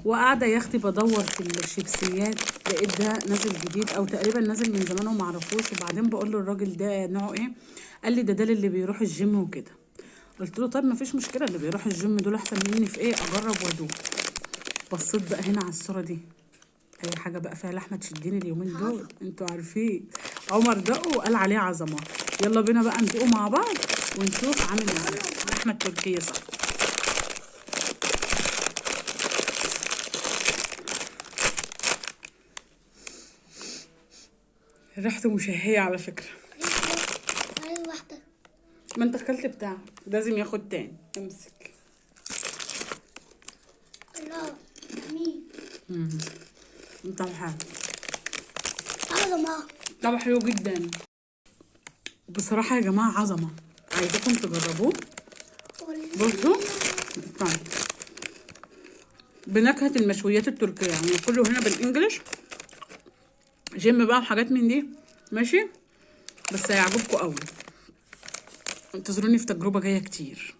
وقاعده يا اختي بدور في الشيبسيات، لقيت ده نازل جديد او تقريبا نازل من زمان وما اعرفوش. وبعدين بقول له الراجل ده نوعه ايه، قال لي ده اللي بيروح الجيم وكده. قلت له طيب ما فيش مشكله، اللي بيروح الجيم دول احسن مني في ايه، اجرب وادوق. بصيت بقى هنا على الصوره دي، اي حاجه بقى فيها لحمه تشدني اليومين دول، انتوا عارفين. عمر دقه وقال عليه عظمه. يلا بينا بقى ندوقه مع بعض ونشوف عامل ازاي اللحمه التركيه. صح، ريحته مشهيه على فكره. عايز واحدة. ما انت اكلت بتاعك، لازم ياخد تاني. امسك. لا مين؟ انت حلو. عظمة. طبعا حلو جدا بصراحه يا جماعه، عظمه. عايزاكم تجربوه. بصوا طيب، بنكهه المشويات التركيه، يعني كله هنا بالانجلش، جيم بقى وحاجات من دي، ماشي. بس هيعجبكم قوي. انتظروني في تجربه جايه كتير.